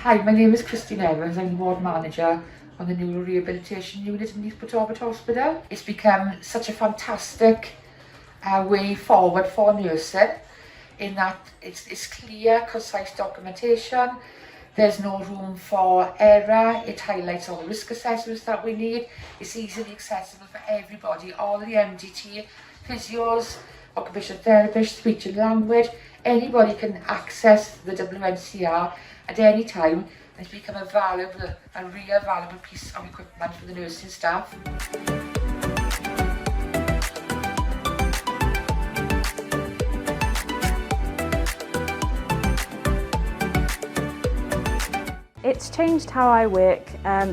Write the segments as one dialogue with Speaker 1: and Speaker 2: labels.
Speaker 1: Hi, my name is Christine Evans. I'm ward manager on the Neuro Rehabilitation Unit in East Portobello Hospital. It's become such a fantastic way forward for nursing in that it's clear, concise documentation. There's no room for error. It highlights all the risk assessments that we need. It's easily accessible for everybody, all the MDT, physios, occupational therapists, speech and language. Anybody can access the WNCR at any time. It's become a real valuable piece of equipment for the nursing staff.
Speaker 2: It's changed how I work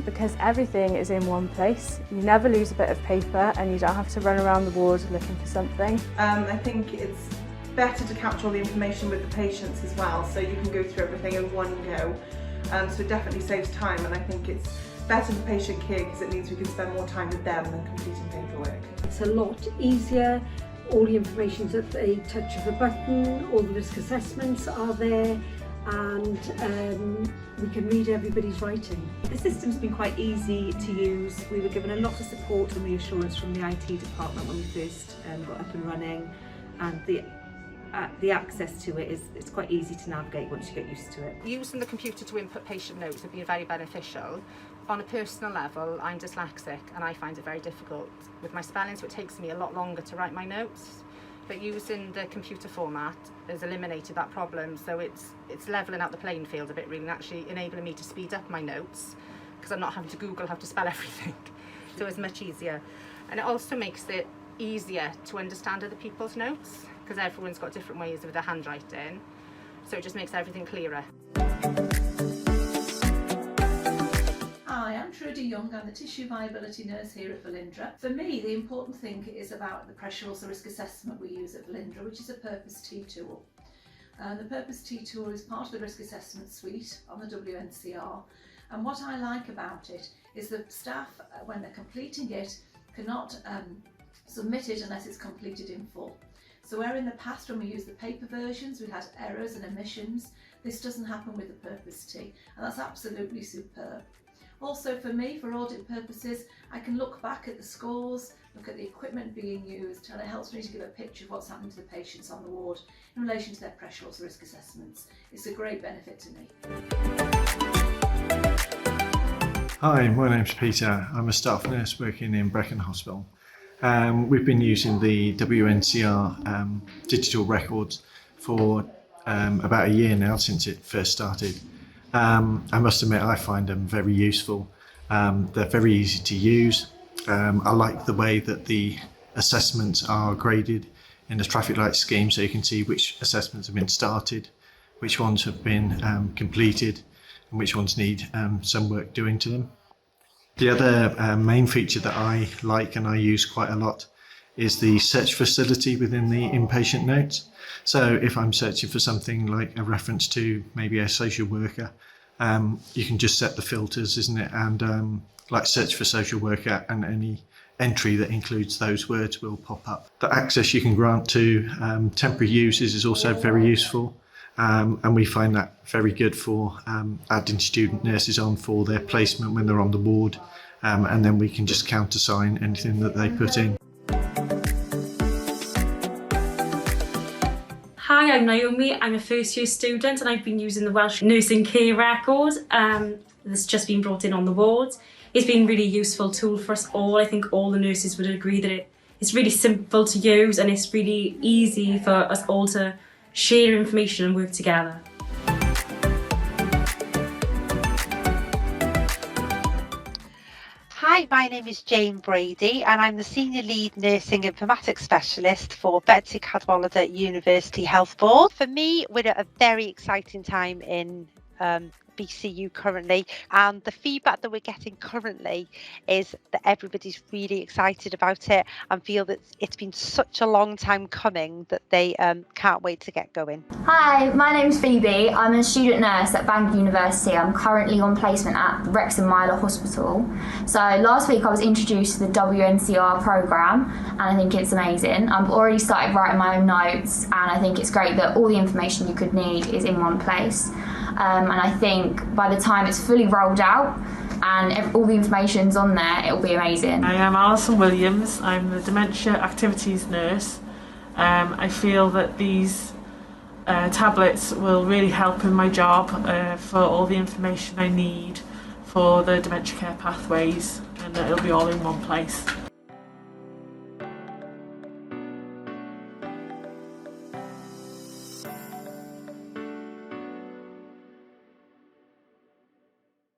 Speaker 2: because everything is in one place. You never lose a bit of paper and you don't have to run around the ward looking for something.
Speaker 3: I think it's better to capture all the information with the patients as well, so you can go through everything in one go. So it definitely saves time, and I think it's better for patient care because it means we can spend more time with them than completing paperwork.
Speaker 4: It's a lot easier. All the information's at the touch of a button, all the risk assessments are there, and we can read everybody's writing.
Speaker 5: The system's been quite easy to use. We were given a lot of support and reassurance from the IT department when we first got up and running, and the access to it is quite easy to navigate once you get used to it.
Speaker 6: Using the computer to input patient notes have been very beneficial. On a personal level, I'm dyslexic and I find it very difficult with my spelling, so it takes me a lot longer to write my notes. But using the computer format has eliminated that problem, so it's levelling out the playing field a bit really, and actually enabling me to speed up my notes because I'm not having to Google how to spell everything. So it's much easier. And it also makes it easier to understand other people's notes because everyone's got different ways with their handwriting, so it just makes everything clearer.
Speaker 7: Hi, I'm Trudy Young. I'm the tissue viability nurse here at Velindre. For me, the important thing is about the pressure ulcer risk assessment we use at Velindre, which is a Purpose T tool. The Purpose T tool is part of the risk assessment suite on the WNCR, and what I like about it is that staff, when they're completing it, cannot submit it unless it's completed in full. So where in the past when we used the paper versions we had errors and omissions, this doesn't happen with the Purpose T, and that's absolutely superb. Also for me, for audit purposes, I can look back at the scores, look at the equipment being used, and it helps me to give a picture of what's happening to the patients on the ward in relation to their pressure ulcer risk assessments. It's a great benefit to me.
Speaker 8: Hi, my name's Peter. I'm a staff nurse working in Brecon Hospital. We've been using the WNCR digital records for about a year now since it first started. I must admit I find them very useful. They're very easy to use. I like the way that the assessments are graded in a traffic light scheme, so you can see which assessments have been started, which ones have been completed, and which ones need some work doing to them. The other main feature that I like and I use quite a lot is the search facility within the inpatient notes. So if I'm searching for something like a reference to maybe a social worker, you can just set the filters, isn't it? And like search for social worker, and any entry that includes those words will pop up. The access you can grant to temporary users is also very useful. And we find that very good for adding student nurses on for their placement when they're on the ward, and then we can just countersign anything that they put in.
Speaker 9: Hi, I'm Naomi. I'm a first year student and I've been using the Welsh Nursing Care Record that's just been brought in on the ward. It's been a really useful tool for us all. I think all the nurses would agree that it's really simple to use and it's really easy for us all to share information and work together.
Speaker 10: Hi, my name is Jane Brady and I'm the Senior Lead Nursing Informatics Specialist for Betsy Cadwallader University Health Board. For me, we're at a very exciting time in BCU currently, and the feedback that we're getting currently is that everybody's really excited about it and feel that it's been such a long time coming that they can't wait to get going.
Speaker 11: Hi, my name's Phoebe. I'm a student nurse at Bangor University. I'm currently on placement at Wrexham Myler Hospital. So last week I was introduced to the WNCR programme and I think it's amazing. I've already started writing my own notes and I think it's great that all the information you could need is in one place. and I think by the time it's fully rolled out and all the information's on there, it'll be amazing.
Speaker 12: I am Alison Williams. I'm the Dementia Activities Nurse. I feel that these tablets will really help in my job for all the information I need for the dementia care pathways, and it'll be all in one place.